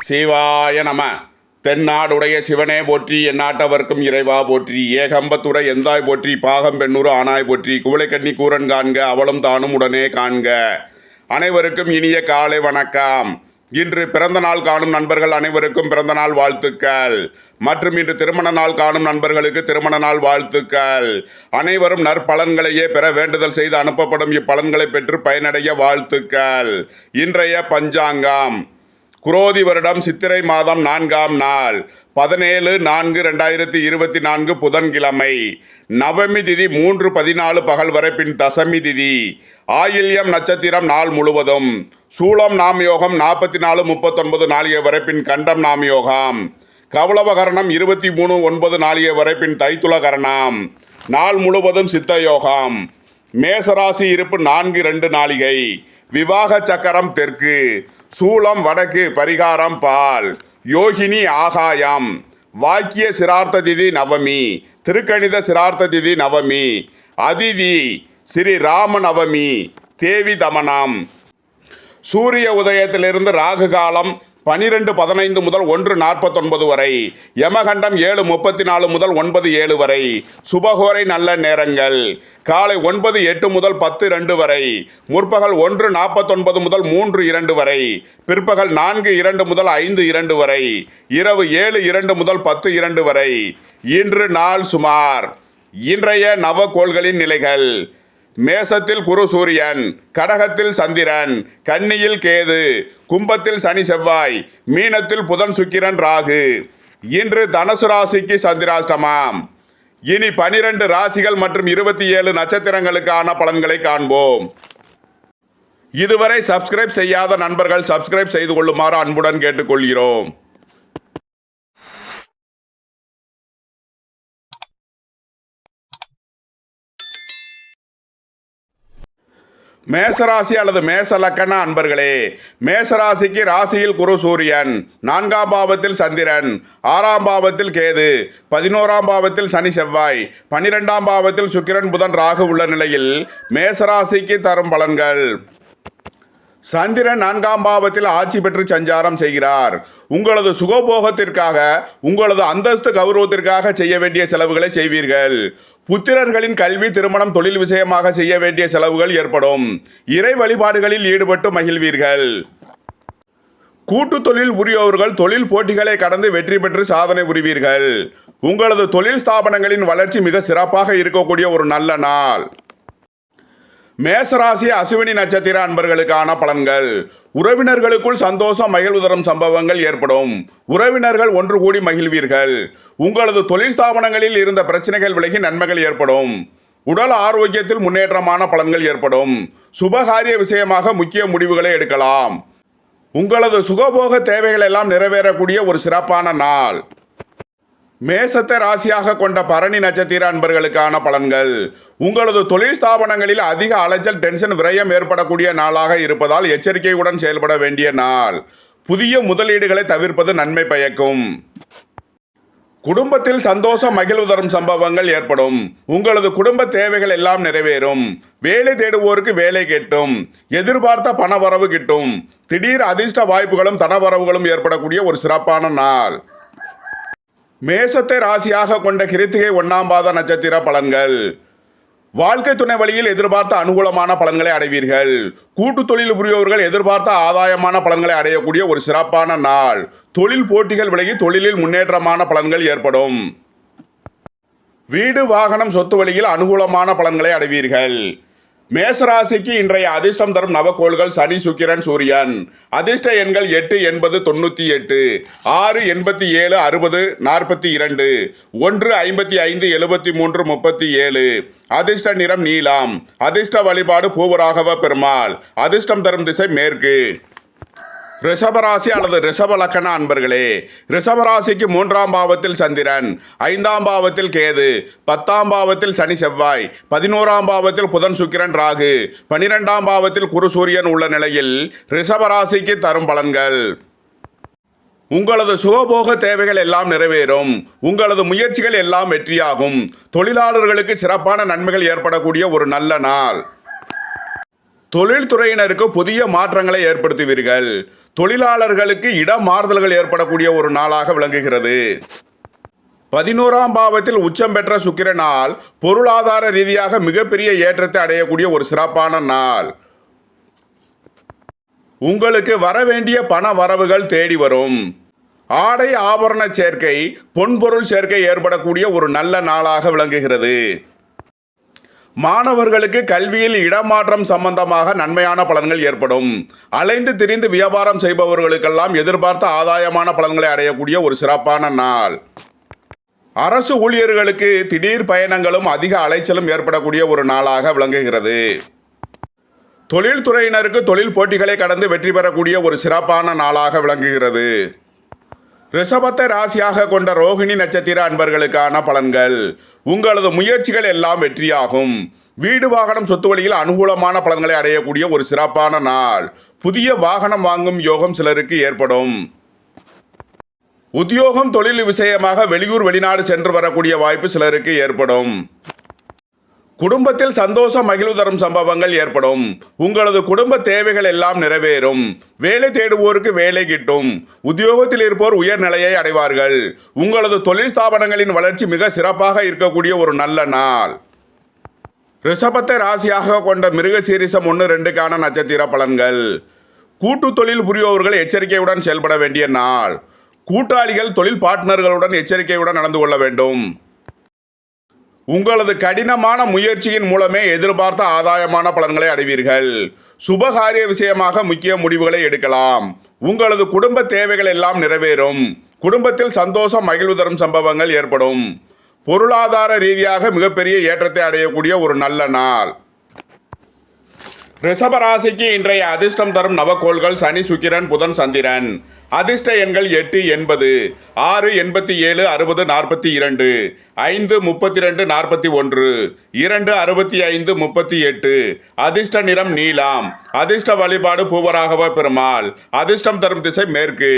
சிவாய நம. தென்னாடுடைய சிவனே போற்றி, எந்நாட்டவர்க்கும் இறைவா போற்றி, ஏகம்பத்துறை எந்தாய் போற்றி, பாகம் பெண்ணூறு ஆனாய் போற்றி, குவளைக்கண்ணி கூரன் காண்க, அவளும் தானும் உடனே காண்க. அனைவருக்கும் இனிய காலை வணக்கம். இன்று பிறந்த நாள் காணும் நண்பர்கள் அனைவருக்கும் பிறந்த நாள் வாழ்த்துக்கள். மற்றும் இன்று திருமண நாள் காணும் நண்பர்களுக்கு திருமண நாள் வாழ்த்துக்கள். அனைவரும் நற்பலன்களையே பெற வேண்டுதல் செய்து அனுப்பப்படும் இப்பலன்களை பெற்று பயனடைய வாழ்த்துக்கள். இன்றைய பஞ்சாங்கம் குரோதி வருடம் சித்திரை மாதம் 4ஆம் நாள் 17/4/2024 புதன்கிழமை. நவமி திதி 3:14 பகல் வரை, பின் தசமி திதி. ஆயில்யம் நட்சத்திரம் நாள் முழுவதும். சூலம் நாம் யோகம் 44:39 நாளிகை வரை, பின் கண்டம் நாம் யோகம். கவளவகரணம் 23:9 நாளிகை வரை, பின் தைத்துள கரணம். நாள் முழுவதும் சித்த யோகம். மேசராசி இருப்பு 4-2 நாளிகை. விவாக சக்கரம் தெற்கு. சூலம் வடக்கு. பரிகாரம் பால். யோகினி ஆகாயம். வாக்கிய சிரார்த்த திதி நவமி. திருக்கணித சிரார்த்த திதி நவமி. அதிதி ஸ்ரீ ராம நவமி. தேவி தமனம். சூரிய உதயத்திலிருந்து ராகு காலம் 12:15 முதல் 1:49 வரை. யமகண்டம் 7:34 முதல் 9:07 வரை. சுபகோரை நல்ல நேரங்கள் காலை 9:08 முதல் 10:02 வரை. முற்பகல் 1:49 முதல் 3:02 வரை. பிற்பகல் 4:02 முதல் 5:02 வரை. இரவு 7:02 முதல் 10:02 வரை. இன்று நாள் சுமார். இன்றைய நவகோள்களின் நிலைகள்: மேசத்தில் குரு சூரியன், கடகத்தில் சந்திரன், கன்னியில் கேது, கும்பத்தில் சனி செவ்வாய், மீனத்தில் புதன் சுக்கிரன் ராகு. இன்று தனுசு ராசிக்கு சந்திராஷ்டமம். இனி 12 ராசிகள் மற்றும் 27 நட்சத்திரங்களுக்கான பலன்களை காண்போம். இதுவரை சப்ஸ்கிரைப் செய்யாத நண்பர்கள் சப்ஸ்கிரைப் செய்து கொள்ளுமாறு அன்புடன் கேட்டுக்கொள்கிறோம். மேசராசி அல்லது மேச லக்கண அன்பர்களே, மேசராசிக்கு ராசியில் குரு சூரியன், 4ஆம் பாவத்தில் சந்திரன், 6ஆம் பாவத்தில் கேது, 11ஆம் பாவத்தில் சனி செவ்வாய், 12ஆம் பாவத்தில் சுக்கிரன் புதன் ராகு உள்ள நிலையில் மேசராசிக்கு தரும் பலன்கள். சந்திரன் 4ஆம் பாவத்தில் ஆட்சி பெற்று சஞ்சாரம் செய்கிறார். உங்களது சுகபோகத்திற்காக, உங்களது அந்தஸ்து கௌரவத்திற்காக செய்ய வேண்டிய செலவுகளை செய்வீர்கள். புத்திரர்களின் கல்வி, திருமணம், தொழில் விஷயமாக செய்ய வேண்டிய செலவுகள் ஏற்படும். இறை வழிபாடுகளில் ஈடுபட்டு மகிழ்வீர்கள். கூட்டு தொழில் புரியோர்கள் தொழில் போட்டிகளை கடந்து வெற்றி பெற்று சாதனை புரிவீர்கள். உங்களது தொழில் ஸ்தாபனங்களின் வளர்ச்சி மிக சிறப்பாக இருக்கக்கூடிய ஒரு நல்ல நாள். மேசராசி அசுவினி நட்சத்திர அன்பர்களுக்கான பலன்கள். உறவினர்களுக்குள் சந்தோஷம், மகிழ்வு தரும் சம்பவங்கள் ஏற்படும். உறவினர்கள் ஒன்று கூடி மகிழ்வீர்கள். உங்களது தொழில் ஸ்தாபனங்களில் இருந்த பிரச்சனைகள் விலகி நன்மைகள் ஏற்படும். உடல் ஆரோக்கியத்தில் முன்னேற்றமான பலன்கள் ஏற்படும். சுபகாரிய விஷயமாக முக்கிய முடிவுகளை எடுக்கலாம். உங்களது சுகபோக தேவைகள் எல்லாம் நிறைவேறக்கூடிய ஒரு சிறப்பான நாள். மேசத்தை ராசியாக கொண்ட பரணி நட்சத்திர அன்பர்களுக்கான பலன்கள். உங்களது தொழில் ஸ்தாபனங்களில் அதிக அலைச்சல், டென்ஷன், விரயம் ஏற்படக்கூடிய நாளாக இருப்பதால் எச்சரிக்கையுடன் செயல்பட வேண்டிய நாள். புதிய முதலீடுகளை தவிர்ப்பது நன்மை பயக்கும். குடும்பத்தில் சந்தோஷம், மகிழ்வு தரும் சம்பவங்கள் ஏற்படும். உங்களது குடும்ப தேவைகள் எல்லாம் நிறைவேறும். வேலை தேடுவோருக்கு வேலை கிட்டும். எதிர்பார்த்த பண வரவு கிட்டும். திடீர் அதிர்ஷ்ட வாய்ப்புகளும் தனவரவுகளும் ஏற்படக்கூடிய ஒரு சிறப்பான நாள். மேசத்தை ராசியாக கொண்ட கிருத்திகை 1ஆம் பாத நட்சத்திர பலன்கள். வாழ்க்கை துணை வழியில் எதிர்பார்த்த அனுகூலமான பலன்களை அடைவீர்கள். கூட்டு தொழில் புரியோர்கள் எதிர்பார்த்த ஆதாயமான பலன்களை அடையக்கூடிய ஒரு சிறப்பான நாள். தொழில் போட்டிகள் விலகி தொழிலில் முன்னேற்றமான பலன்கள் ஏற்படும். வீடு, வாகனம், சொத்து வழியில் அனுகூலமான பலன்களை அடைவீர்கள். மேசராசிக்கு இன்றைய அதிர்ஷ்டம் தரும் நவகோள்கள் சனி, சுக்கிரன், சூரியன். அதிர்ஷ்ட எண்கள் 8, 80, 98, 6, 87, 60, 42, 1, 55, 73, 37. அதிர்ஷ்ட நிறம் நீலம். அதிர்ஷ்ட வழிபாடு பூவராகவ பெருமாள். அதிர்ஷ்டம் தரும் திசை மேற்கு. ரிஷபராசி அல்லது ரிஷப லக்கண அன்பர்களே, ரிஷபராசிக்கு 3ஆம் பாவத்தில் சந்திரன், 5ஆம் பாவத்தில் கேது, 10ஆம் பாவத்தில் சனி செவ்வாய், 11ஆம் பாவத்தில் புதன் சுக்கிரன் ராகு, 12ஆம் பாவத்தில் குரு சூரியன் உள்ள நிலையில் ரிஷபராசிக்கு தரும் பலன்கள். உங்களது சுகபோக தேவைகள் எல்லாம் நிறைவேறும். உங்களது முயற்சிகள் எல்லாம் வெற்றியாகும். தொழிலாளர்களுக்கு சிறப்பான நன்மைகள் ஏற்படக்கூடிய ஒரு நல்ல நாள். தொழில்துறையினருக்கு புதிய மாற்றங்களை ஏற்படுத்துவீர்கள். தொழிலாளர்களுக்கு இடமாறுதல்கள் ஏற்படக்கூடிய ஒரு நாளாக விளங்குகிறது. 11ஆம் பாவத்தில் உச்சம் பெற்ற சுக்கிரனால் பொருளாதார ரீதியாக மிகப்பெரிய ஏற்றத்தை அடையக்கூடிய ஒரு சிறப்பான நாள். உங்களுக்கு வரவேண்டிய பண வரவுகள் தேடி வரும். ஆடை ஆபரண சேர்க்கை, பொன்பொருள் சேர்க்கை ஏற்படக்கூடிய ஒரு நல்ல நாளாக விளங்குகிறது. மாணவர்களுக்கு கல்வியில் இடமாற்றம் சம்பந்தமாக நன்மையான பலன்கள் ஏற்படும். அலைந்து திரிந்து வியாபாரம் செய்பவர்களுக்கெல்லாம் எதிர்பார்த்த ஆதாயமான பலன்களை அடையக்கூடிய ஒரு சிறப்பான நாள். அரசு ஊழியர்களுக்கு திடீர் பயணங்களும் அதிக அலைச்சலும் ஏற்படக்கூடிய ஒரு நாளாக விளங்குகிறது. தொழில்துறையினருக்கு தொழில் போட்டிகளை கடந்து வெற்றி பெறக்கூடிய ஒரு சிறப்பான நாளாக விளங்குகிறது. ரிஷபத்தை ராசியாக கொண்ட ரோகிணி நட்சத்திர அன்பர்களுக்கான பலன்கள். உங்களது முயற்சிகள் எல்லாம் வெற்றியாகும். வீடு வாகனம் சொத்து வழியில் அனுகூலமான பலன்களை அடையக்கூடிய ஒரு சிறப்பான நாள். புதிய வாகனம் வாங்கும் யோகம் சிலருக்கு ஏற்படும். உத்தியோகம் தொழில் விஷயமாக வெளியூர் வெளிநாடு சென்று வரக்கூடிய வாய்ப்பு சிலருக்கு ஏற்படும். குடும்பத்தில் சந்தோஷம் மகிழ்வு தரும் சம்பவங்கள் ஏற்படும். உங்களது குடும்ப தேவைகள் எல்லாம் நிறைவேறும். வேலை தேடுவோருக்கு வேலை கிட்டும். உத்தியோகத்தில் இருப்போர் உயர்நிலையை அடைவார்கள். உங்களது தொழில் ஸ்தாபனங்களின் வளர்ச்சி மிக சிறப்பாக இருக்கக்கூடிய ஒரு நல்ல நாள். ரிஷபத்தை ராசியாக கொண்ட மிருகசீரிஷம் 1-2க்கான நட்சத்திர பலன்கள். கூட்டு தொழில் புரிபவர்கள் எச்சரிக்கையுடன் செயல்பட வேண்டிய நாள். கூட்டாளிகள் தொழில் பார்ட்னர்களுடன் எச்சரிக்கையுடன் நடந்து கொள்ள வேண்டும். உங்களது கடினமான முயற்சியின் மூலமே எதிர்பார்த்த ஆதாயமான பலன்களை அடைவீர்கள். சுபகாரிய விஷயமாக முக்கிய முடிவுகளை எடுக்கலாம். உங்களது குடும்ப தேவைகள் எல்லாம் நிறைவேறும். குடும்பத்தில் சந்தோஷம் மகிழ்வு தரும் சம்பவங்கள் ஏற்படும். பொருளாதார ரீதியாக மிகப்பெரிய ஏற்றத்தை அடையக்கூடிய ஒரு நல்ல நாள். ரிஷபராசிக்கு இன்றைய அதிர்ஷ்டம் தரும் நவக்கோள்கள் சனி, சுக்கிரன், புதன், சந்திரன். அதிர்ஷ்ட எண்கள் 8, 80, 6, 87, 60, 42, 5, 32, 41, 2, 65, 38. அதிர்ஷ்ட நிறம் நீலம். அதிர்ஷ்ட வழிபாடு பூவராகவ பெருமாள். அதிர்ஷ்டம் தரும் திசை மேற்கு.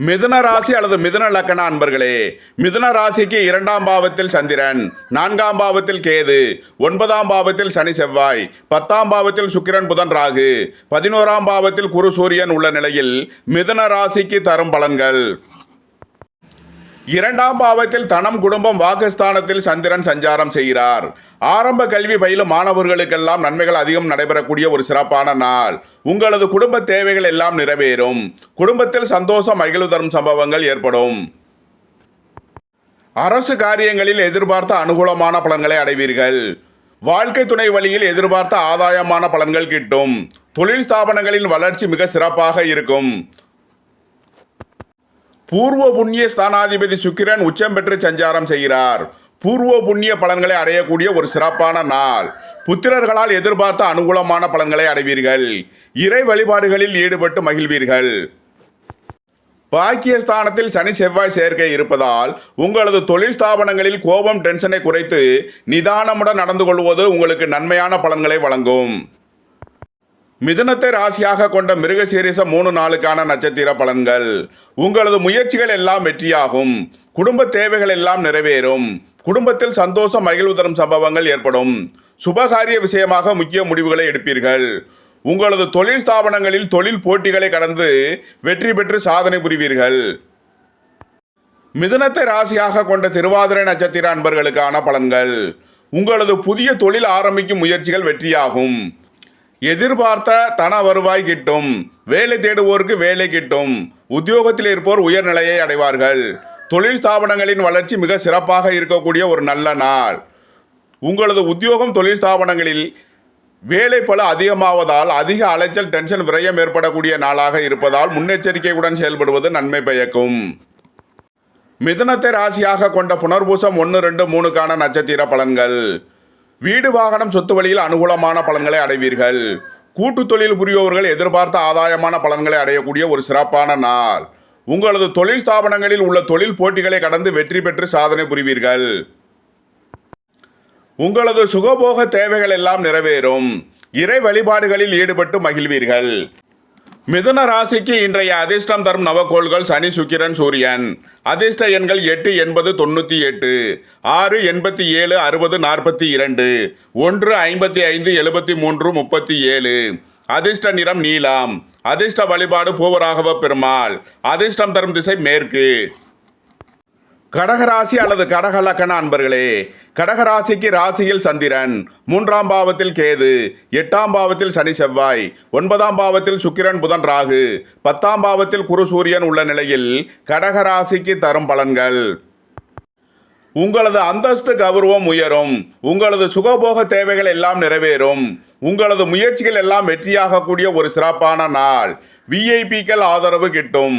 மிதுன ராசி அல்லது மிதுன லக்கண அன்பர்களே, மிதுன ராசிக்கு 2ஆம் பாவத்தில் சந்திரன், 4ஆம் பாவத்தில் கேது, 9ஆம் பாவத்தில் சனி செவ்வாய், 10ஆம் பாவத்தில் சுக்கிரன் புதன் ராகு, 11ஆம் பாவத்தில் குரு சூரியன் உள்ள நிலையில் மிதுன ராசிக்கு தரும் பலன்கள். 2ஆம் பாவத்தில் தனம் குடும்பம் வாக்குஸ்தானத்தில் சந்திரன் சஞ்சாரம் செய்கிறார். ஆரம்ப கல்வி பயிலும் மாணவர்களுக்கெல்லாம் நன்மைகள் அதிகம் நடைபெறக்கூடிய ஒரு சிறப்பான நாள். உங்களது குடும்ப தேவைகள் எல்லாம் நிறைவேறும். குடும்பத்தில் சந்தோஷம் மகிழ்வு தரும் சம்பவங்கள் ஏற்படும். அரசு காரியங்களில் எதிர்பார்த்த அனுகூலமான பலன்களை அடைவீர்கள். வாழ்க்கை துணை வழியில் எதிர்பார்த்த ஆதாயமான பலன்கள் கிட்டும். தொழில் ஸ்தாபனங்களின் வளர்ச்சி மிக சிறப்பாக இருக்கும். பூர்வ புண்ணிய ஸ்தானாதிபதி சுக்கிரன் உச்சம் பெற்று சஞ்சாரம் செய்கிறார். பூர்வ புண்ணிய பலன்களை அடையக்கூடிய ஒரு சிறப்பான நாள். புத்திரர்களால் எதிர்பார்த்த அனுகூலமான பலன்களை அடைவீர்கள். இறை வழிபாடுகளில் ஈடுபட்டு மகிழ்வீர்கள். பாக்கியஸ்தானத்தில் சனி செவ்வாய் சேர்க்கை இருப்பதால் உங்களது தொழில் ஸ்தாபனங்களில் கோபம் டென்ஷனை குறைத்து நிதானமுடன் நடந்து கொள்வது உங்களுக்கு நன்மையான பலன்களை வழங்கும். மிதுனத்தை ராசியாக கொண்ட மிருகசீரிஷம் 3-4க்கான நட்சத்திர பலன்கள். உங்களது முயற்சிகள் எல்லாம் வெற்றியாகும். குடும்ப தேவைகள் எல்லாம் நிறைவேறும். குடும்பத்தில் சந்தோஷம் மகிழ்வு தரும் சம்பவங்கள் ஏற்படும். சுபகாரிய விஷயமாக முக்கிய முடிவுகளை எடுப்பீர்கள். உங்களது தொழில் ஸ்தாபனங்களில் தொழில் போட்டிகளை கடந்து வெற்றி பெற்று சாதனை புரிவீர்கள். மிதுனத்தை ராசியாக கொண்ட திருவாதிரை நட்சத்திர அன்பர்களுக்கான பலன்கள். உங்களது புதிய தொழில் ஆரம்பிக்கும் முயற்சிகள் வெற்றியாகும். எதிர்பார்த்த தன வருவாய் கிட்டும். வேலை தேடுவோருக்கு வேலை கிட்டும். உத்தியோகத்தில் இருப்போர் உயர்நிலையை அடைவார்கள். தொழில் ஸ்தாபனங்களின் வளர்ச்சி மிக சிறப்பாக இருக்கக்கூடிய ஒரு நல்ல நாள். உங்களது உத்தியோகம் தொழில் ஸ்தாபனங்களில் வேலை பளு அதிகமாவதால் அதிக அலைச்சல் டென்ஷன் விரயம் ஏற்படக்கூடிய நாளாக இருப்பதால் முன்னெச்சரிக்கையுடன் செயல்படுவது நன்மை பயக்கும். மிதுனத்தை ராசியாக கொண்ட புனர்பூசம் 1-2-3க்கான நட்சத்திர பலன்கள். வீடு வாகனம் சொத்து வழியில் அனுகூலமான பலன்களை அடைவீர்கள். கூட்டு தொழில் புரிபவர்கள் எதிர்பார்த்த ஆதாயமான பலன்களை அடையக்கூடிய ஒரு சிறப்பான நாள். உங்களது தொழில் ஸ்தாபனங்களில் உள்ள தொழில் போட்டிகளை கடந்து வெற்றி பெற்று சாதனை புரிவீர்கள். உங்களது சுகபோக தேவைகள் எல்லாம் நிறைவேறும். இறை வழிபாடுகளில் ஈடுபட்டு மகிழ்வீர்கள். மிதுன ராசிக்கு இன்றைய அதிர்ஷ்டம் தரும் நவக்கோள்கள் சனி, சுக்கிரன், சூரியன். அதிர்ஷ்ட எண்கள் 8, 80, 98, 6, 87, 60, 42, 1, 55, 73, 37. அதிர்ஷ்ட நிறம் நீலம். அதிர்ஷ்ட வழிபாடு பூவராகவ பெருமாள். அதிர்ஷ்டம் தரும் திசை மேற்கு. கடகராசி அல்லது கடகலக்கண அன்பர்களே, கடகராசிக்கு ராசியில் சந்திரன், 3ஆம் பாவத்தில் கேது, 8ஆம் பாவத்தில் சனி செவ்வாய், 9ஆம் பாவத்தில் சுக்கிரன் புதன் ராகு, 10ஆம் பாவத்தில் குரு சூரியன் உள்ள நிலையில் கடகராசிக்கு தரும் பலன்கள். உங்களது அந்தஸ்து கௌரவம் உயரும். உங்களது சுகபோக தேவைகள் எல்லாம் நிறைவேறும். உங்களது முயற்சிகள் எல்லாம் வெற்றியாகக்கூடிய ஒரு சிறப்பான நாள். விஐபிக்கள் ஆதரவு கிட்டும்.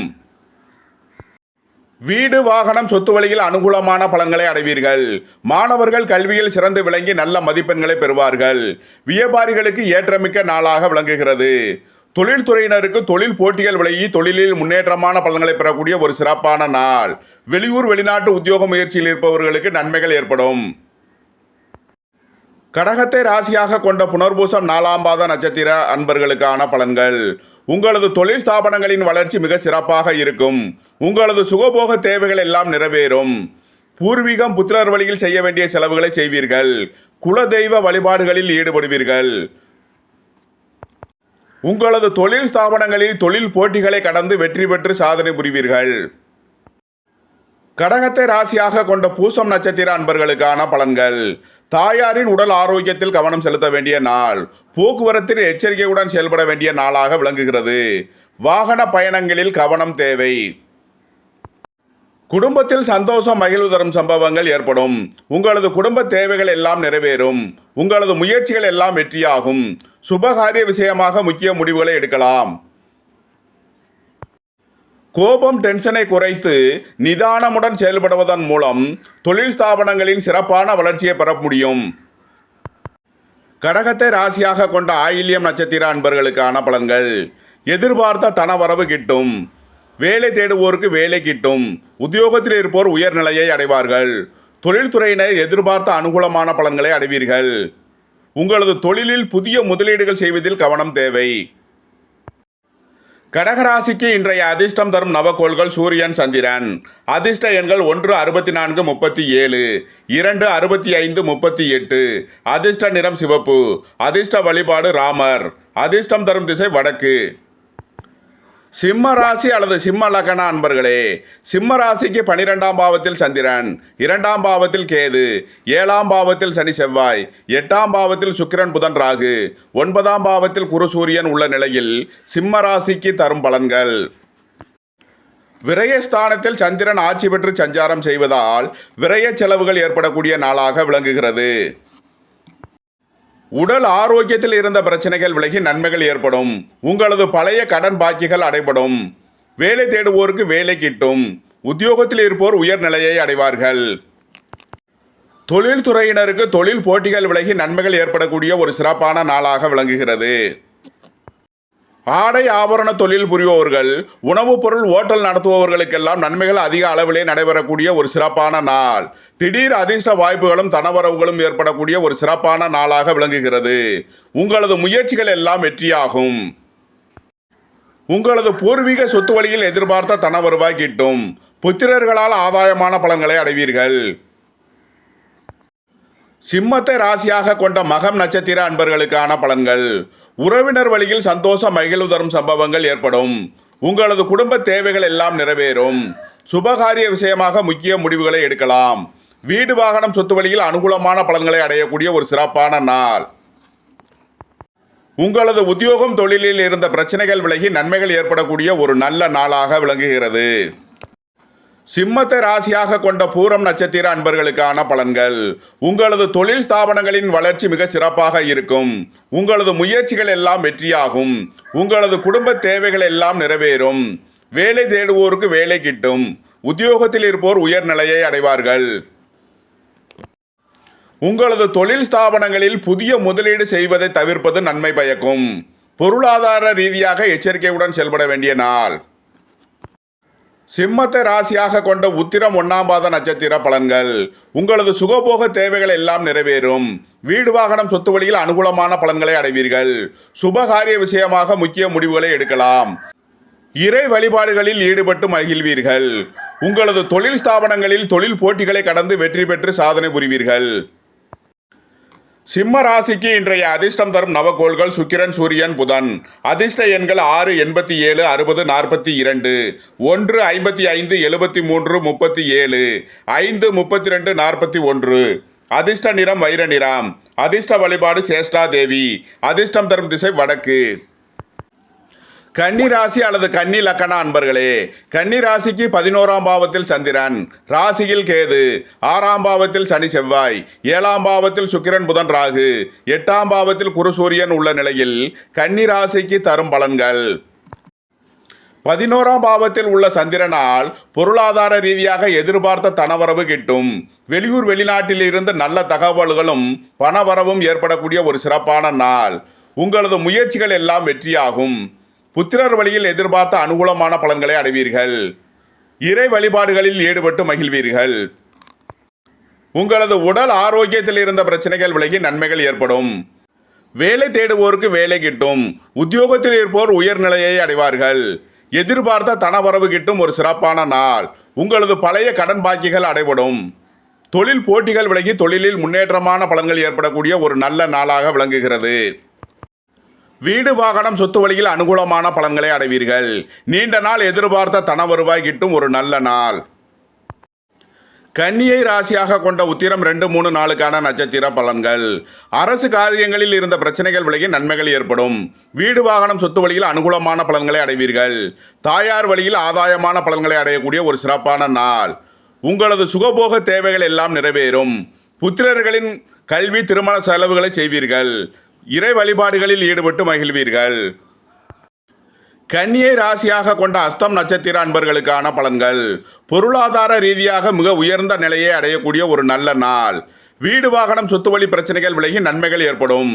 வீடு வாகனம் சொத்து வழியில் அனுகூலமான பலன்களை அடைவீர்கள். மாணவர்கள் கல்வியில் சிறந்து விளங்கி நல்ல மதிப்பெண்களை பெறுவார்கள். வியாபாரிகளுக்கு ஏற்றமிக்க நாளாக விளங்குகிறது. தொழில்துறையினருக்கு தொழில் போட்டிகள் விலகி தொழிலில் முன்னேற்றமான பலன்களை பெறக்கூடிய ஒரு சிறப்பான நாள். வெளியூர் வெளிநாட்டு உத்தியோக முயற்சியில் இருப்பவர்களுக்கு நன்மைகள் ஏற்படும். கடகத்தை ராசியாக கொண்ட புனர்பூசம் 4ஆம் பாத நட்சத்திர அன்பர்களுக்கான பலன்கள். உங்களது தொழில் ஸ்தாபனங்களின் வளர்ச்சி மிக சிறப்பாக இருக்கும். உங்களது சுகபோக தேவைகள் எல்லாம் நிறைவேறும். பூர்வீகம் புத்திரர் வழியில் செய்ய வேண்டிய செலவுகளை செய்வீர்கள். குலதெய்வ வழிபாடுகளில் ஈடுபடுவீர்கள். உங்களது தொழில் ஸ்தாபனங்களில் தொழில் போட்டிகளை கடந்து வெற்றி பெற்று சாதனை புரிவீர்கள். கடகத்தை ராசியாக கொண்ட பூசம் நட்சத்திர அன்பர்களுக்கான பலன்கள். தாயாரின் உடல் ஆரோக்கியத்தில் கவனம் செலுத்த வேண்டிய நாள். போக்குவரத்தில் எச்சரிக்கையுடன் செயல்பட வேண்டிய நாளாக விளங்குகிறது. வாகன பயணங்களில் கவனம் தேவை. குடும்பத்தில் சந்தோஷம் மகிழ்வு தரும் சம்பவங்கள் ஏற்படும். உங்களது குடும்ப தேவைகள் எல்லாம் நிறைவேறும். உங்களது முயற்சிகள் எல்லாம் வெற்றியாகும். சுபகாரிய விஷயமாக முக்கிய முடிவுகளை எடுக்கலாம். கோபம் டென்ஷனை குறைத்து நிதானமுடன் செயல்படுவதன் மூலம் தொழில் ஸ்தாபனங்களின் சிறப்பான வளர்ச்சியை பெற முடியும். கடகத்தை ராசியாக கொண்ட ஆயில்யம் நட்சத்திர அன்பர்களுக்கான பலன்கள். எதிர்பார்த்த தனவரவு கிட்டும். வேலை தேடுவோருக்கு வேலை கிட்டும். உத்தியோகத்தில் இருப்போர் உயர்நிலையை அடைவார்கள். தொழில்துறையினர் எதிர்பார்த்த அனுகூலமான பலன்களை அடைவீர்கள். உங்களது தொழிலில் புதிய முதலீடுகள் செய்வதில் கவனம் தேவை. கடகராசிக்கு இன்றைய அதிர்ஷ்டம் தரும் நவக்கோள்கள் சூரியன் சந்திரன். அதிர்ஷ்ட எண்கள் 1 64 37, 2 65 38. அதிர்ஷ்ட நிறம் சிவப்பு. அதிர்ஷ்ட வழிபாடு ராமர். அதிர்ஷ்டம் தரும் திசை வடக்கு. சிம்ம ராசி அல்லது சிம்ம லக்ன அன்பர்களே, சிம்ம ராசிக்கு 12ஆம் பாவத்தில் சந்திரன், 2ஆம் பாவத்தில் கேது, 7ஆம் பாவத்தில் சனி செவ்வாய், 8ஆம் பாவத்தில் சுக்கிரன் புதன் ராகு, 9ஆம் பாவத்தில் குரு சூரியன் உள்ள நிலையில் சிம்ம ராசிக்கு தரும் பலன்கள். விரயஸ்தானத்தில் சந்திரன் ஆட்சி பெற்று சஞ்சாரம் செய்வதால் விரய செலவுகள் ஏற்படக்கூடிய நாளாக விளங்குகிறது. உடல் ஆரோக்கியத்தில் இருந்த பிரச்சனைகள் விலகி நன்மைகள் ஏற்படும். உங்களது பழைய கடன் பாக்கிகள் அடைபடும். வேலை தேடுவோருக்கு வேலை கிட்டும். உத்தியோகத்தில் இருப்போர் உயர்நிலையை அடைவார்கள். தொழில்துறையினருக்கு தொழில் போட்டிகள் விலகி நன்மைகள் ஏற்படக்கூடிய ஒரு சிறப்பான நாளாக விளங்குகிறது. ஆடை ஆபரண தொழில் புரிபவர்கள், உணவுப் பொருள் ஓட்டல் நடத்துபவர்களுக்கெல்லாம் நன்மைகள் அதிக அளவிலே நடைபெறக்கூடிய ஒரு சிறப்பான நாள். திடீர் அதிர்ஷ்ட வாய்ப்புகளும் தனவரவுகளும் ஏற்படக்கூடிய ஒரு சிறப்பான நாளாக விளங்குகிறது. உங்களது முயற்சிகள் எல்லாம் வெற்றியாகும். உங்களது பூர்வீக சொத்து வழியில் எதிர்பார்த்த தனவருவாய் கிட்டும். புத்திரர்களால் ஆதாயமான பலன்களை அடைவீர்கள். சிம்மத்தை ராசியாக கொண்ட மகம் நட்சத்திர அன்பர்களுக்கான பலன்கள். உறவினர் வழியில் சந்தோஷ மகிழ்வு தரும் சம்பவங்கள் ஏற்படும். உங்களது குடும்ப தேவைகள் எல்லாம் நிறைவேறும். சுபகாரிய விஷயமாக முக்கிய முடிவுகளை எடுக்கலாம். வீடு வாகனம் சொத்து வழியில் அனுகூலமான பலன்களை அடையக்கூடிய ஒரு சிறப்பான நாள். உங்களது உத்தியோகம் தொழிலில் இருந்த பிரச்சனைகள் விலகி நன்மைகள் ஏற்படக்கூடிய ஒரு நல்ல நாளாக விளங்குகிறது. சிம்மத்தை ராசியாக கொண்ட பூரம் நட்சத்திர அன்பர்களுக்கான பலன்கள். உங்களது தொழில் ஸ்தாபனங்களின் வளர்ச்சி மிக சிறப்பாக இருக்கும். உங்களது முயற்சிகள் எல்லாம் வெற்றியாகும். உங்களது குடும்ப தேவைகள் எல்லாம் நிறைவேறும். வேலை தேடுவோருக்கு வேலை கிட்டும். உத்தியோகத்தில் இருப்போர் உயர்நிலையை அடைவார்கள். உங்களது தொழில் ஸ்தாபனங்களில் புதிய முதலீடு செய்வதை தவிர்ப்பது நன்மை பயக்கும். பொருளாதார ரீதியாக எச்சரிக்கையுடன் செயல்பட வேண்டிய நாள். சிம்மத்தை ராசியாக கொண்ட உத்திரம் 1ஆம் பாத நட்சத்திர பலன்கள். உங்களது சுகபோக தேவைகள் எல்லாம் நிறைவேறும். வீடு வாகனம் சொத்து வழியில் அனுகூலமான பலன்களை அடைவீர்கள். சுபகாரிய விஷயமாக முக்கிய முடிவுகளை எடுக்கலாம். இறை வழிபாடுகளில் ஈடுபட்டு மகிழ்வீர்கள். உங்களது தொழில் ஸ்தாபனங்களில் தொழில் போட்டிகளை கடந்து வெற்றி பெற்று சாதனை புரிவீர்கள். சிம்ம ராசிக்கு இன்றைய அதிர்ஷ்டம் தரும் நவகோள்கள் சுக்கிரன், சூரியன், புதன். அதிர்ஷ்ட எண்கள் 6, 87, 60, 42, 1, 55, 73, 37, 5, 32, 41. அதிர்ஷ்ட நிறம் வைர நிறம். அதிர்ஷ்ட வழிபாடு சேஷ்டா தேவி. அதிர்ஷ்டம் தரும் திசை வடக்கு. கன்னி ராசி அல்லது கன்னி லக்கண அன்பர்களே, கன்னி ராசிக்கு 11ஆம் பாவத்தில் சந்திரன், ராசியில் கேது, 6ஆம் பாவத்தில் சனி செவ்வாய், 7ஆம் பாவத்தில் சுக்கிரன் புதன் ராகு, 8ஆம் பாவத்தில் குரு சூரியன் உள்ள நிலையில் கன்னி ராசிக்கு தரும் பலன்கள். 11ஆம் பாவத்தில் உள்ள சந்திரனால் பொருளாதார ரீதியாக எதிர்பார்த்த தனவரவு கிட்டும். வெளியூர் வெளிநாட்டில் இருந்து நல்ல தகவல்களும் பணவரவும் ஏற்படக்கூடிய ஒரு சிறப்பான நாள். உங்களது முயற்சிகள் எல்லாம் வெற்றியாகும். புத்திரர் வழியில் எதிர்பார்த்த அனுகூலமான பலன்களை அடைவீர்கள். இறை வழிபாடுகளில் ஈடுபட்டு மகிழ்வீர்கள். உங்களது உடல் ஆரோக்கியத்தில் இருந்த பிரச்சனைகள் விலகி நன்மைகள் ஏற்படும். வேலை தேடுவோருக்கு வேலை கிட்டும். உத்தியோகத்தில் இருப்போர் உயர்நிலையை அடைவார்கள். எதிர்பார்த்த தனவரவு கிட்டும் ஒரு சிறப்பான நாள். உங்களது பழைய கடன் பாக்கிகள் அடைபடும். தொழில் போட்டிகள் விலகி தொழிலில் முன்னேற்றமான பலன்கள் ஏற்படக்கூடிய ஒரு நல்ல நாளாக விளங்குகிறது. வீடு வாகனம் சொத்து வழியில் அனுகூலமான பலன்களை அடைவீர்கள். நீண்ட நாள் எதிர்பார்த்த தன வருவாய் கிட்டும் ஒரு நல்ல நாள். கன்னியை ராசியாக கொண்ட உத்திரம் 2, 3, 4க்கான நட்சத்திர பலன்கள். அரசு காரியங்களில் இருந்த பிரச்சனைகள் விலகி நன்மைகள் ஏற்படும். வீடு வாகனம் சொத்து வழியில் அனுகூலமான பலன்களை அடைவீர்கள். தாயார் வழியில் ஆதாயமான பலன்களை அடையக்கூடிய ஒரு சிறப்பான நாள். உங்களது சுகபோக தேவைகள் எல்லாம் நிறைவேறும். புத்திரர்களின் கல்வி திருமண செலவுகளை செய்வீர்கள். இறை வழிபாடுகளில் ஈடுபட்டு மகிழ்வீர்கள். கன்னியை ராசியாக கொண்ட அஸ்தம் நட்சத்திர அன்பர்களுக்கான பலன்கள். பொருளாதார ரீதியாக மிக உயர்ந்த நிலையை அடையக்கூடிய ஒரு நல்ல நாள். வீடு வாகனம் சொத்து வழி பிரச்சனைகள் விலகி நன்மைகள் ஏற்படும்.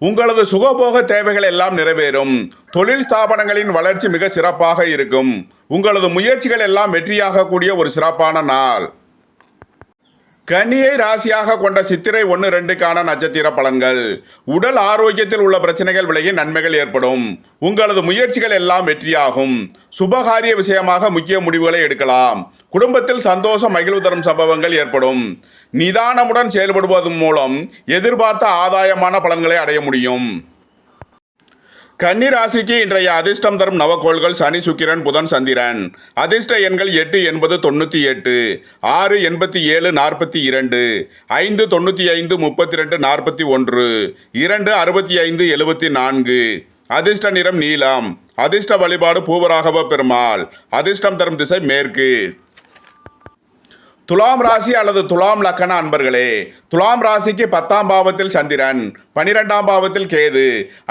உங்களது சுகபோக தேவைகள் எல்லாம் நிறைவேறும். தொழில் ஸ்தாபனங்களின் வளர்ச்சி மிக சிறப்பாக இருக்கும். உங்களது முயற்சிகள் எல்லாம் வெற்றியாக கூடிய ஒரு சிறப்பான நாள். கன்னியை ராசியாக கொண்ட சித்திரை 1, 2க்கான நட்சத்திர பலன்கள். உடல் ஆரோக்கியத்தில் உள்ள பிரச்சனைகள் விலகி நன்மைகள் ஏற்படும். உங்களது முயற்சிகள் எல்லாம் வெற்றியாகும். சுபகாரிய விஷயமாக முக்கிய முடிவுகளை எடுக்கலாம். குடும்பத்தில் சந்தோஷம் மகிழ்வு தரும் சம்பவங்கள் ஏற்படும். நிதானமுடன் செயல்படுவதன் மூலம் எதிர்பார்த்த ஆதாயமான பலன்களை அடைய முடியும். கன்னி ராசிக்கு இன்றைய அதிர்ஷ்டம் தரும் நவகோள்கள் சனி, சுக்கிரன், புதன், சந்திரன். அதிர்ஷ்ட எண்கள் 8, 80, 98, 6, 87, 42, 5, 95, 32, 41, 2, 65, 74. அதிர்ஷ்ட நிறம் நீலம். அதிர்ஷ்ட வழிபாடு பூவராகவ பெருமாள். அதிர்ஷ்டம் தரும் திசை மேற்கு. துலாம் ராசி அல்லது துலாம் லக்கண அன்பர்களே, துலாம் ராசிக்கு 10ஆம் பாவத்தில் சந்திரன், 12ஆம் பாவத்தில் கேது,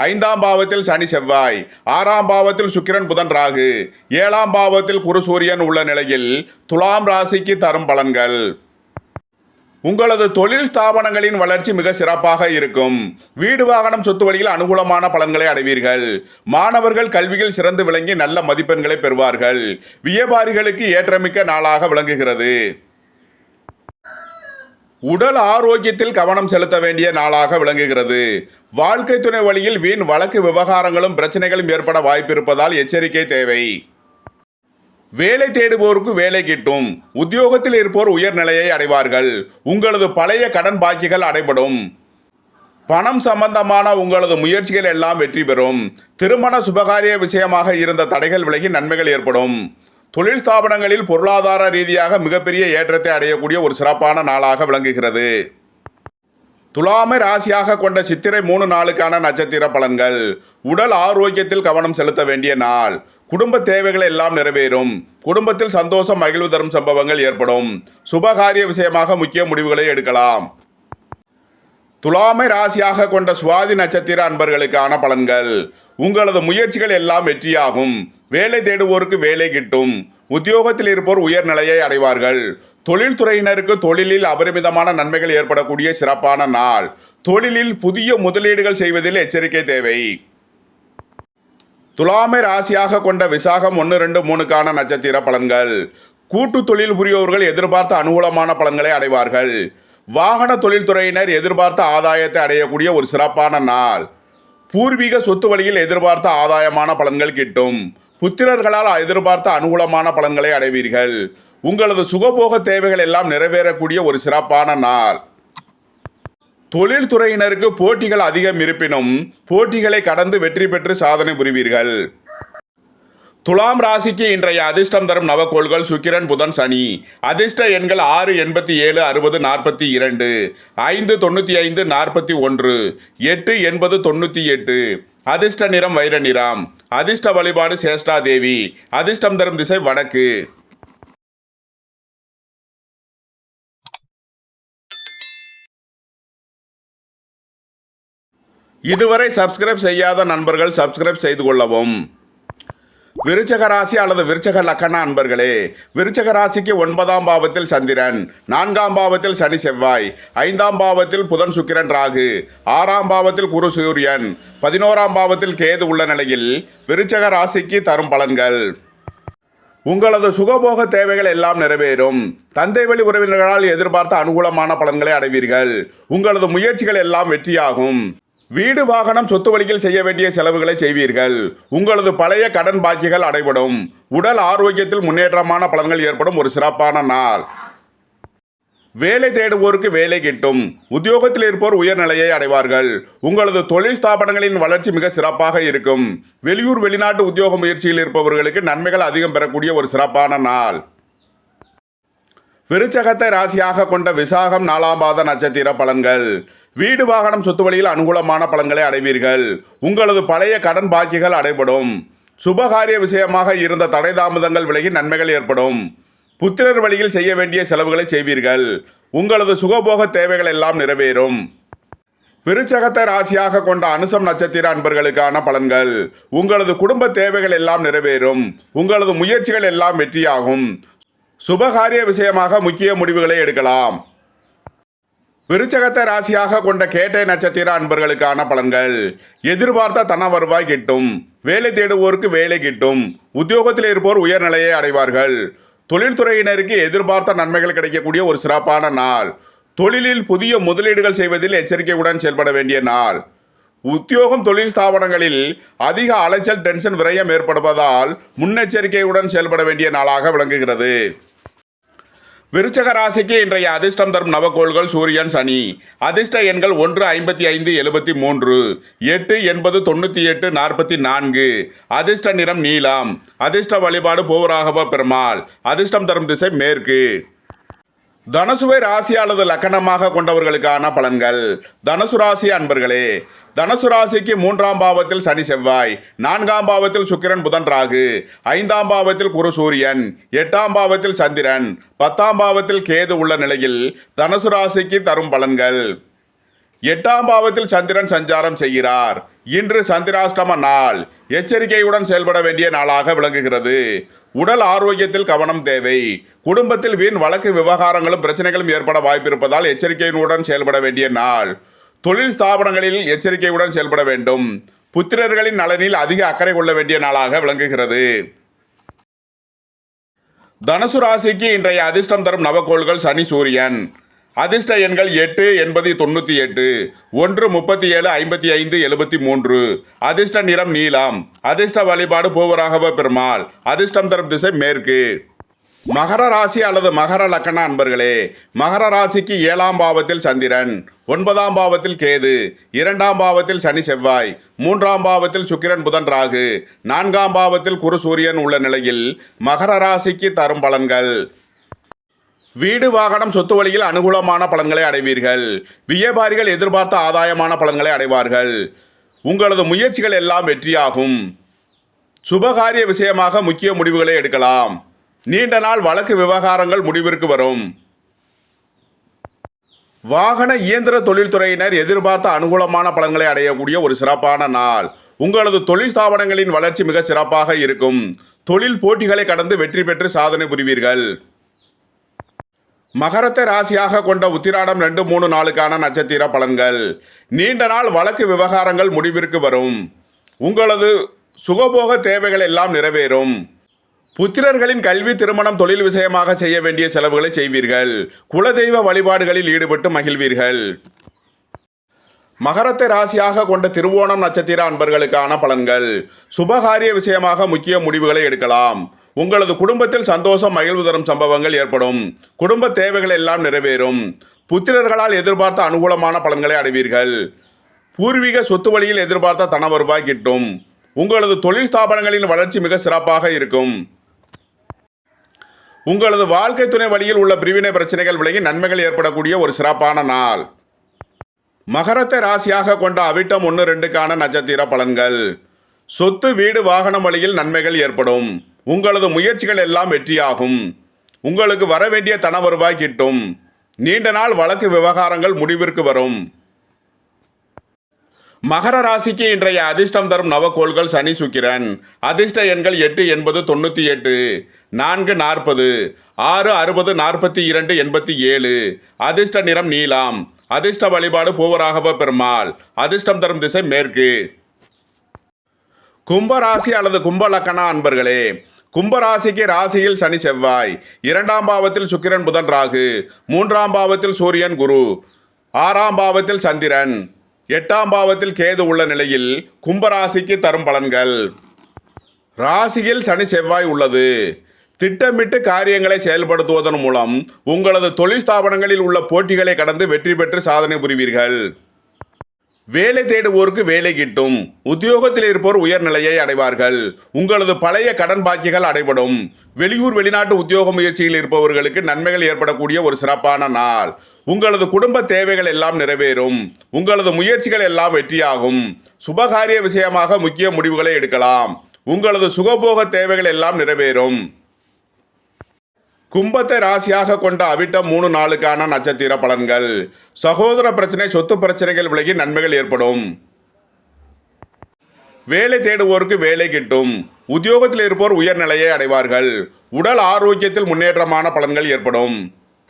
5ஆம் பாவத்தில் சனி செவ்வாய், 6ஆம் பாவத்தில் சுக்கிரன் புதன் ராகு, 7ஆம் பாவத்தில் குரு சூரியன் உள்ள நிலையில் துலாம் ராசிக்கு தரும் பலன்கள். உங்களது தொழில் ஸ்தாபனங்களின் வளர்ச்சி மிக சிறப்பாக இருக்கும். வீடு வாகனம் சொத்து வழியில் அனுகூலமான பலன்களை அடைவீர்கள். மாணவர்கள் கல்வியில் சிறந்து விளங்கி நல்ல மதிப்பெண்களை பெறுவார்கள். வியாபாரிகளுக்கு ஏற்றமிக்க நாளாக விளங்குகிறது. உடல் ஆரோக்கியத்தில் கவனம் செலுத்த வேண்டிய நாளாக விளங்குகிறது. வாழ்க்கை துணை வழியில் வீண் வழக்கு விவகாரங்களும் பிரச்சனைகளும் ஏற்பட வாய்ப்பு இருப்பதால் எச்சரிக்கை தேவை. வேலை தேடுவோருக்கு வேலை கிட்டும். உத்தியோகத்தில் இருப்போர் உயர்நிலையை அடைவார்கள். உங்களது பழைய கடன் பாக்கிகள் அடைபடும். பணம் சம்பந்தமான உங்களது முயற்சிகள் எல்லாம் வெற்றி பெறும். திருமண சுபகாரிய விஷயமாக இருந்த தடைகள் விலகி நன்மைகள் ஏற்படும். தொழில் ஸ்தாபனங்களில் பொருளாதார ரீதியாக மிகப்பெரிய ஏற்றத்தை அடையக்கூடிய ஒரு சிறப்பான நாளாக விளங்குகிறது. துலாமை ராசியாக கொண்ட சித்திரை 3, 4க்கான நட்சத்திர பலன்கள். உடல் ஆரோக்கியத்தில் கவனம் செலுத்த வேண்டிய நாள். குடும்ப தேவைகள் எல்லாம் நிறைவேறும். குடும்பத்தில் சந்தோஷம் மகிழ்வு தரும் சம்பவங்கள் ஏற்படும். சுபகாரிய விஷயமாக முக்கிய முடிவுகளை எடுக்கலாம். துலாமை ராசியாக கொண்ட சுவாதி நட்சத்திர அன்பர்களுக்கான பலன்கள். உங்களது முயற்சிகள் எல்லாம் வெற்றியாகும். வேலை தேடுவோருக்கு வேலை கிட்டும். உத்தியோகத்தில் இருப்போர் உயர்நிலையை அடைவார்கள். தொழில்துறையினருக்கு தொழிலில் அபரிமிதமான நன்மைகள் ஏற்படக்கூடிய சிறப்பான நாள். தொழிலில் புதிய முதலீடுகள் செய்வதில் எச்சரிக்கை தேவை. துலாமை ராசியாக கொண்ட விசாகம் 1, 2, 3க்கான நட்சத்திர பலன்கள். கூட்டு தொழில் புரியோர்கள் எதிர்பார்த்த அனுகூலமான பலன்களை அடைவார்கள். வாகன தொழில்துறையினர் எதிர்பார்த்த ஆதாயத்தை அடையக்கூடிய ஒரு சிறப்பான நாள். பூர்வீக சொத்து வழியில் எதிர்பார்த்த ஆதாயமான பலன்கள் கிட்டும். புத்திரர்களால் எதிர்பார்த்த அனுகூலமான பலன்களை அடைவீர்கள். உங்களது சுகபோக தேவைகள் எல்லாம் நிறைவேறக்கூடிய ஒரு சிறப்பான நாள். தொழில்துறையினருக்கு போட்டிகள் அதிகம் இருப்பினும் போட்டிகளை கடந்து வெற்றி பெற்று சாதனை புரிவீர்கள். துலாம் ராசிக்கு இன்றைய அதிர்ஷ்டம் தரும் நவக்கோள்கள் சுக்கிரன், புதன், சனி. அதிர்ஷ்ட எண்கள் 6, 87, 60, 42, 5, 95, 41, 8, 80, 98. அதிர்ஷ்ட நிறம் வைர நிறம். அதிர்ஷ்ட வழிபாடு சேஷ்டா தேவி. அதிர்ஷ்டம் தரும் திசை வடக்கு. இதுவரை சப்ஸ்கிரைப் செய்யாத நண்பர்கள் சப்ஸ்கிரைப் செய்து கொள்ளவும். விருச்சக ராசி அல்லது விருச்சக லக்கண அன்பர்களே, விருச்சக ராசிக்கு 9ஆம் பாவத்தில் சந்திரன், 4ஆம் பாவத்தில் சனி செவ்வாய், 5ஆம் பாவத்தில் புதன் சுக்கிரன் ராகு, 6ஆம் பாவத்தில் குரு சூரியன், 11ஆம் பாவத்தில் கேது உள்ள நிலையில் விருச்சக ராசிக்கு தரும் பலன்கள். உங்களது சுகபோக தேவைகள் எல்லாம் நிறைவேறும். தந்தை வழி உறவினர்களால் எதிர்பார்த்த அனுகூலமான பலன்களை அடைவீர்கள். உங்களது முயற்சிகள் எல்லாம் வெற்றியாகும். வீடு வாகனம் சொத்து வழியில் செய்ய வேண்டிய செலவுகளை செய்வீர்கள். உங்களது பழைய கடன் பாக்கிகள் அடைபடும். உடல் ஆரோக்கியத்தில் முன்னேற்றமான பலன்கள் ஏற்படும் ஒரு சிறப்பான நாள். வேலை தேடுவோருக்கு வேலை கிட்டும். உத்தியோகத்தில் இருப்போர் உயர்நிலையை அடைவார்கள். உங்களது தொழில் ஸ்தாபனங்களின் வளர்ச்சி மிக சிறப்பாக இருக்கும். வெளியூர் வெளிநாட்டு உத்தியோக முயற்சியில் இருப்பவர்களுக்கு நன்மைகள் அதிகம் பெறக்கூடிய ஒரு சிறப்பான நாள். விருச்சகத்தை ராசியாக கொண்ட விசாகம் 4ஆம் பாத நட்சத்திர பலன்கள். வீடு வாகனம் சொத்து வழியில் அனுகூலமான பலன்களை அடைவீர்கள். உங்களது பழைய கடன் பாக்கிகள் அடைபடும். சுபகாரிய விஷயமாக இருந்த தடை தாமதங்கள் விலகி நன்மைகள் ஏற்படும். புத்திரர் வழியில் செய்ய வேண்டிய செலவுகளை செய்வீர்கள். உங்களது சுகபோக தேவைகள் எல்லாம் நிறைவேறும். விருச்சகத்தை ராசியாக கொண்ட அனுசம் நட்சத்திர அன்பர்களுக்கான பலன்கள். உங்களது குடும்ப தேவைகள் எல்லாம் நிறைவேறும். உங்களது முயற்சிகள் எல்லாம் வெற்றியாகும். சுபகாரிய விஷயமாக முக்கிய முடிவுகளை எடுக்கலாம். விருச்சகத்தை ராசியாக கொண்ட கேட்டை நட்சத்திர அன்பர்களுக்கான பலன்கள். எதிர்பார்த்த தன வருவாய் கிட்டும். வேலை தேடுவோருக்கு வேலை கிட்டும். உத்தியோகத்தில் இருப்போர் உயர்நிலையை அடைவார்கள். தொழில்துறையினருக்கு எதிர்பார்த்த நன்மைகள் கிடைக்கக்கூடிய ஒரு சிறப்பான நாள். தொழிலில் புதிய முதலீடுகள் செய்வதில் எச்சரிக்கையுடன் செயல்பட வேண்டிய நாள். உத்தியோகம் தொழில் ஸ்தாபனங்களில் அதிக அலைச்சல் டென்ஷன் விரயம் ஏற்படுவதால் முன்னெச்சரிக்கையுடன் செயல்பட வேண்டிய நாளாக விளங்குகிறது. விருச்சக ராசிக்கு இன்றைய அதிர்ஷ்டம் தரும் நவக்கோள்கள் சூரியன், சனி. அதிர்ஷ்ட எண்கள் 1, 55, 73, 8, 80, 98, 44. அதிர்ஷ்ட நிறம் நீலம். அதிர்ஷ்ட வழிபாடு பூவராகவ பெருமாள். அதிர்ஷ்டம் தரும் திசை மேற்கு. தனுசுவை ராசி அல்லது லக்கணமாக கொண்டவர்களுக்கான பலன்கள். தனுசு ராசி அன்பர்களே, தனுசு ராசிக்கு 3ஆம் பாவத்தில் சனி செவ்வாய், 4ஆம் பாவத்தில் சுக்கிரன் புதன் ராகு, 5ஆம் பாவத்தில் குரு சூரியன், 8ஆம் பாவத்தில் சந்திரன், 10ஆம் பாவத்தில் கேது உள்ள நிலையில் தனுசு ராசிக்கு தரும் பலன்கள். 8ஆம் பாவத்தில் சந்திரன் சஞ்சாரம் செய்கிறார். இன்று சந்திராஷ்டம நாள். எச்சரிக்கையுடன் செயல்பட வேண்டிய நாளாக விளங்குகிறது. உடல் ஆரோக்கியத்தில் கவனம் தேவை. குடும்பத்தில் வீண் வழக்கு விவகாரங்களும் பிரச்சனைகளும் ஏற்பட வாய்ப்பிருப்பதால் எச்சரிக்கையுடன் செயல்பட வேண்டிய நாள். தொழில் ஸ்தாபனங்களில் எச்சரிக்கையுடன் செயல்பட வேண்டும். புத்திரர்களின் நலனில் அதிக அக்கறை கொள்ள வேண்டிய நாளாக விளங்குகிறது. தனுசு ராசிக்கு இன்றைய அதிர்ஷ்டம் தரும் நவக்கோள்கள் சனி, சூரியன். அதிர்ஷ்ட எண்கள் 8, 80, 98, 1, 37, 55, 73. அதிர்ஷ்ட நிறம் நீலம். அதிர்ஷ்ட வழிபாடு பூவராகவ பெருமாள். அதிர்ஷ்டம் தரும் திசை மேற்கு. மகர ராசி அல்லது மகர லக்கண அன்பர்களே, மகர ராசிக்கு 7ஆம் பாவத்தில் சந்திரன், 9ஆம் பாவத்தில் கேது, 2ஆம் பாவத்தில் சனி செவ்வாய், 3ஆம் பாவத்தில் சுக்கிரன் புதன் ராகு, 4ஆம் பாவத்தில் குரு சூரியன் உள்ள நிலையில் மகர ராசிக்கு தரும் பலன்கள். வீடு வாகனம் சொத்து வழியில் அனுகூலமான பலன்களை அடைவீர்கள். வியாபாரிகள் எதிர்பார்த்த ஆதாயமான பலன்களை அடைவார்கள். உங்களது முயற்சிகள் எல்லாம் வெற்றியாகும். சுபகாரிய விஷயமாக முக்கிய முடிவுகளை எடுக்கலாம். நீண்ட நாள் வழக்கு விவகாரங்கள் முடிவிற்கு வரும். வாகன இயந்திர தொழில்துறையினர் எதிர்பார்த்த அனுகூலமான பலன்களை அடையக்கூடிய ஒரு சிறப்பான நாள். உங்களது தொழில் ஸ்தாபனங்களின் வளர்ச்சி மிக சிறப்பாக இருக்கும். தொழில் போட்டிகளை கடந்து வெற்றி பெற்று சாதனை புரிவீர்கள். மகரத்தை ராசியாக கொண்ட உத்திராடம் 2, 3, 4க்கான நட்சத்திர பலன்கள். நீண்ட நாள் வழக்கு விவகாரங்கள் முடிவிற்கு வரும். உங்களது சுகபோக தேவைகள் எல்லாம் நிறைவேறும். புத்திரர்களின் கல்வி, திருமணம், தொழில் விஷயமாக செய்ய வேண்டிய செலவுகளை செய்வீர்கள். குலதெய்வ வழிபாடுகளில் ஈடுபட்டு மகிழ்வீர்கள். மகரத்தை ராசியாக கொண்ட திருவோணம் நட்சத்திர அன்பர்களுக்கான பலன்கள். சுபகாரிய விஷயமாக முக்கிய முடிவுகளை எடுக்கலாம். உங்களது குடும்பத்தில் சந்தோஷம், மகிழ்வு தரும் சம்பவங்கள் ஏற்படும். குடும்ப தேவைகள் எல்லாம் நிறைவேறும். புத்திரர்களால் எதிர்பார்த்த அனுகூலமான பலன்களை அடைவீர்கள். பூர்வீக சொத்து வழியில் எதிர்பார்த்த தன வருவாய் கிட்டும். உங்களது தொழில் ஸ்தாபனங்களின் வளர்ச்சி மிக சிறப்பாக இருக்கும். உங்களது வாழ்க்கை துணை வழியில் உள்ள பிரிவினை பிரச்சனைகள் விலகி நன்மைகள் ஏற்படக்கூடிய ஒரு சிறப்பான நாள். மகரத்தை ராசியாக கொண்ட அவிட்டம் 1-2க்கான நட்சத்திர பலன்கள். சொத்து வீடு வாகனம் வழியில் நன்மைகள் ஏற்படும். உங்களது முயற்சிகள் எல்லாம் வெற்றியாகும். உங்களுக்கு வரவேண்டிய தன வருவாய் கிட்டும். நீண்ட நாள் வழக்கு விவகாரங்கள் முடிவிற்கு வரும். மகர ராசிக்கு இன்றைய அதிர்ஷ்டம் தரும் நவக்கோள்கள் சனி சுக்கிரன். அதிர்ஷ்ட எண்கள் 8 80 98, 4 40, 6 60 42 87. அதிர்ஷ்ட நிறம் நீலம். அதிர்ஷ்ட வழிபாடு பூவராகவ பெருமாள். அதிர்ஷ்டம் தரும் திசை மேற்கு. கும்பராசி அல்லது கும்ப லக்கணா அன்பர்களே, கும்பராசிக்கு ராசியில் சனி செவ்வாய், 2ஆம் பாவத்தில் சுக்கிரன் புதன் ராகு, 3ஆம் பாவத்தில் சூரியன் குரு, 6ஆம் பாவத்தில் சந்திரன், 8ஆம் பாவத்தில் கேது உள்ள நிலையில் கும்பராசிக்கு தரும் பலன்கள். ராசியில் சனி செவ்வாய் உள்ளது. திட்டமிட்டு காரியங்களை செயல்படுத்துவதன் மூலம் உங்களது தொழில் ஸ்தாபனங்களில் உள்ள போட்டிகளை கடந்து வெற்றி பெற்று சாதனை புரிவீர்கள். வேலை தேடுவோருக்கு வேலை கிட்டும். உத்தியோகத்தில் இருப்போர் உயர்நிலையை அடைவார்கள். உங்களது பழைய கடன் பாக்கிகள் அடைபடும். வெளியூர் வெளிநாட்டு உத்தியோக முயற்சியில் இருப்பவர்களுக்கு நன்மைகள் ஏற்படக்கூடிய ஒரு சிறப்பான நாள். உங்களது குடும்ப தேவைகள் எல்லாம் நிறைவேறும். உங்களது முயற்சிகள் எல்லாம் வெற்றியாகும். சுபகாரிய விஷயமாக முக்கிய முடிவுகளை எடுக்கலாம். உங்களது சுகபோக தேவைகள் எல்லாம் நிறைவேறும். கும்பத்தை ராசியாக கொண்ட அவிட்டம் 3-4க்கான நட்சத்திர பலன்கள். சகோதர பிரச்சனை சொத்து பிரச்சனைகள் விலகி நன்மைகள் ஏற்படும். வேலை தேடுவோருக்கு வேலை கிட்டும். உத்தியோகத்தில் இருப்போர் உயர்நிலையை அடைவார்கள். உடல் ஆரோக்கியத்தில் முன்னேற்றமான பலன்கள் ஏற்படும்.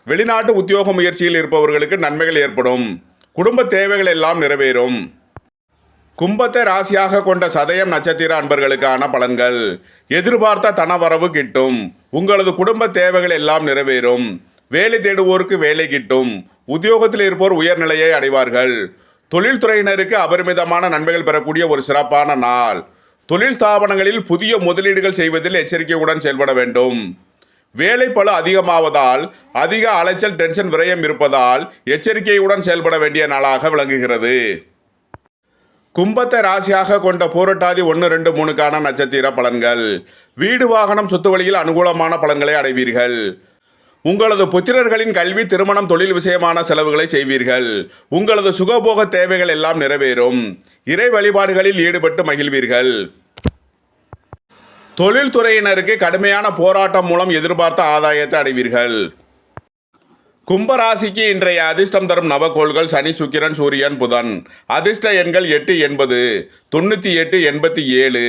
வெளிநாட்டு உத்தியோக முயற்சியில் இருப்பவர்களுக்கு நன்மைகள் ஏற்படும். குடும்ப தேவைகள் எல்லாம் நிறைவேறும். கும்பத்தை ராசியாக கொண்ட சதயம் நட்சத்திர அன்பர்களுக்கான பலன்கள். எதிர்பார்த்த தனவரவு கிட்டும். உங்களது குடும்ப தேவைகள் எல்லாம் நிறைவேறும். வேலை தேடுவோருக்கு வேலை கிட்டும். உத்தியோகத்தில் இருப்போர் உயர்நிலையை அடைவார்கள். தொழில்துறையினருக்கு அபரிமிதமான நன்மைகள் பெறக்கூடிய ஒரு சிறப்பான நாள். தொழில் ஸ்தாபனங்களில் புதிய முதலீடுகள் செய்வதில் எச்சரிக்கையுடன் செயல்பட வேண்டும். வேலைப்பளு அதிகமாவதால் அதிக அலைச்சல் டென்ஷன் விரயம் இருப்பதால் எச்சரிக்கையுடன் செயல்பட வேண்டிய நாளாக விளங்குகிறது. கும்பத்தை ராசியாக கொண்ட பூரட்டாதி 1-2-3க்கான நட்சத்திர பலன்கள். வீடு வாகனம் சொத்து வழியில் அனுகூலமான பலன்களை அடைவீர்கள். உங்களது புத்திரர்களின் கல்வி திருமணம் தொழில் விஷயமான செலவுகளை செய்வீர்கள். உங்களது சுகபோக தேவைகள் எல்லாம் நிறைவேறும். இறை வழிபாடுகளில் ஈடுபட்டு மகிழ்வீர்கள். தொழில்துறையினருக்கு கடுமையான போராட்டம் மூலம் எதிர்பார்த்த ஆதாயத்தை அடைவீர்கள். கும்பராசிக்கு இன்றைய அதிர்ஷ்டம் தரும் நவக்கோள்கள் சனி சுக்கிரன் சூரியன் புதன். அதிர்ஷ்ட எண்கள் 8 80, 98 87,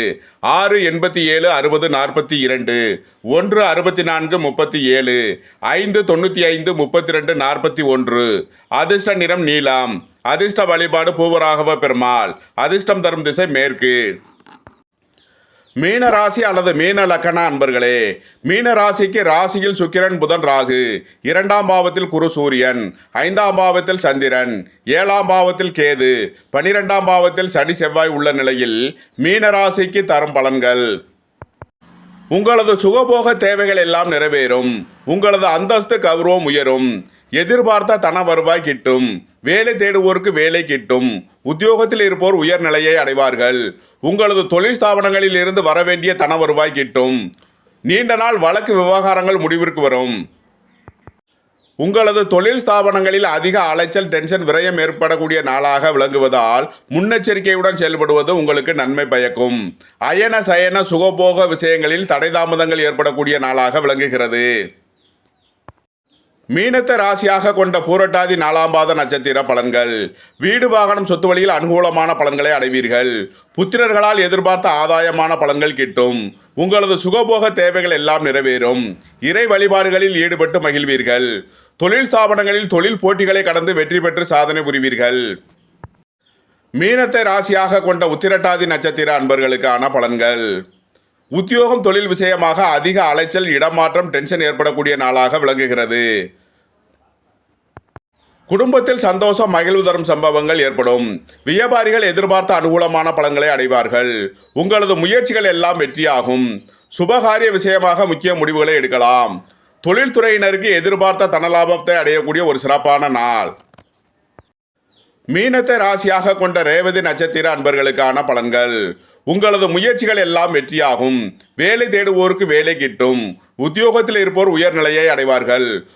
6 87 60 42, 1 64 37, 5 95 32 41. அதிர்ஷ்ட நிறம் நீலம். அதிர்ஷ்ட வழிபாடு பூவராகவ பெருமாள். அதிர்ஷ்டம் தரும் திசை மேற்கு. மீன ராசி அல்லது மீன லக்கண அன்பர்களே, மீன ராசிக்கு ராசியில் சுக்கிரன் புதன் ராகு, 2ஆம் பாவத்தில் குரு சூரியன், 5ஆம் பாவத்தில் சந்திரன், 7ஆம் பாவத்தில் கேது, 12ஆம் பாவத்தில் சனி செவ்வாய் உள்ள நிலையில் மீன ராசிக்கு தரும் பலன்கள். உங்களது சுகபோக தேவைகள் எல்லாம் நிறைவேறும். உங்களது அந்தஸ்து கௌரவம் உயரும். எதிர்பார்த்த தன வருவாய் கிட்டும். வேலை தேடுவோருக்கு வேலை கிட்டும். உத்தியோகத்தில் இருப்போர் உயர்நிலையை அடைவார்கள். உங்களது தொழில் ஸ்தாபனங்களில் இருந்து வரவேண்டிய தன வருவாய் கிட்டும். நீண்ட நாள் வழக்கு விவகாரங்கள் முடிவிற்கு வரும். உங்களது தொழில் ஸ்தாபனங்களில் அதிக அலைச்சல் டென்ஷன் விரயம் ஏற்படக்கூடிய நாளாக விளங்குவதால் முன்னெச்சரிக்கையுடன் செயல்படுவது உங்களுக்கு நன்மை பயக்கும். அயன சயன சுகபோக விஷயங்களில் தடை தாமதங்கள் ஏற்படக்கூடிய நாளாக விளங்குகிறது. மீனத்தை ராசியாக கொண்ட பூரட்டாதி 4ஆம் பாத நட்சத்திர பலன்கள். வீடு வாகனம் சொத்து வழியில் அனுகூலமான பலன்களை அடைவீர்கள். புத்திரர்களால் எதிர்பார்த்த ஆதாயமான பலன்கள் கிட்டும். உங்களது சுகபோக தேவைகள் எல்லாம் நிறைவேறும். இறை வழிபாடுகளில் ஈடுபட்டு மகிழ்வீர்கள். தொழில் ஸ்தாபனங்களில் தொழில் போட்டிகளை கடந்து வெற்றி பெற்று சாதனை புரிவீர்கள். மீனத்தை ராசியாக கொண்ட உத்திரட்டாதி நட்சத்திர அன்பர்களுக்கான பலன்கள். உத்தியோகம் தொழில் விஷயமாக அதிக அலைச்சல் இடமாற்றம் டென்ஷன் ஏற்படக்கூடிய நாளாக விளங்குகிறது. குடும்பத்தில் சந்தோஷம் மகிழ்வு தரும் சம்பவங்கள் ஏற்படும். வியாபாரிகள் எதிர்பார்த்த அனுகூலமான பலன்களை அடைவார்கள். உங்களது முயற்சிகள் எல்லாம் வெற்றியாகும். சுபகாரிய விஷயமாக முக்கிய முடிவுகளை எடுக்கலாம். தொழில்துறையினருக்கு எதிர்பார்த்த தனலாபத்தை அடையக்கூடிய ஒரு சிறப்பான நாள். மீனத்தை ராசியாக கொண்ட ரேவதி நட்சத்திர அன்பர்களுக்கான பலன்கள். உங்களது முயற்சிகள் எல்லாம் வெற்றியாகும். வேலை தேடுவோருக்கு வேலை கிட்டும். உத்தியோகத்தில் இருப்போர் உயர்நிலையை அடைவார்கள்.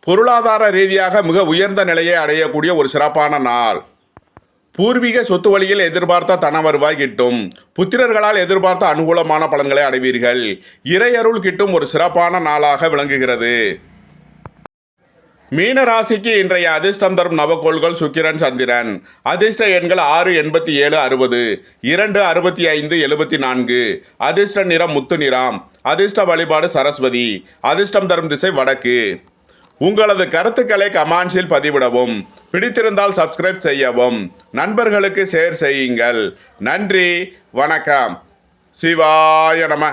பொருளாதார ரீதியாக மிக உயர்ந்த நிலையை அடையக்கூடிய ஒரு சிறப்பான நாள். பூர்வீக சொத்து வழியில் எதிர்பார்த்த தன வருவாய் கிட்டும். புத்திரர்களால் எதிர்பார்த்த அனுகூலமான பலன்களை அடைவீர்கள். இறையருள் கிட்டும் ஒரு சிறப்பான நாளாக விளங்குகிறது. மீன ராசிக்கு இன்றைய அதிர்ஷ்டம் தரும் நவக்கோள்கள் சுக்கிரன், சந்திரன். அதிர்ஷ்ட எண்கள் 6, 87, 60, 2, 65, 74. அதிர்ஷ்ட நிறம் முத்து நிறம். அதிர்ஷ்ட வழிபாடு சரஸ்வதி. அதிர்ஷ்டம் தரும் திசை வடக்கு. உங்களது கருத்துக்களை கமெண்ட்ஸில் பதிவிடவும். பிடித்திருந்தால் சப்ஸ்கிரைப் செய்யவும். நண்பர்களுக்கு ஷேர் செய்யுங்கள். நன்றி, வணக்கம். சிவாய நம.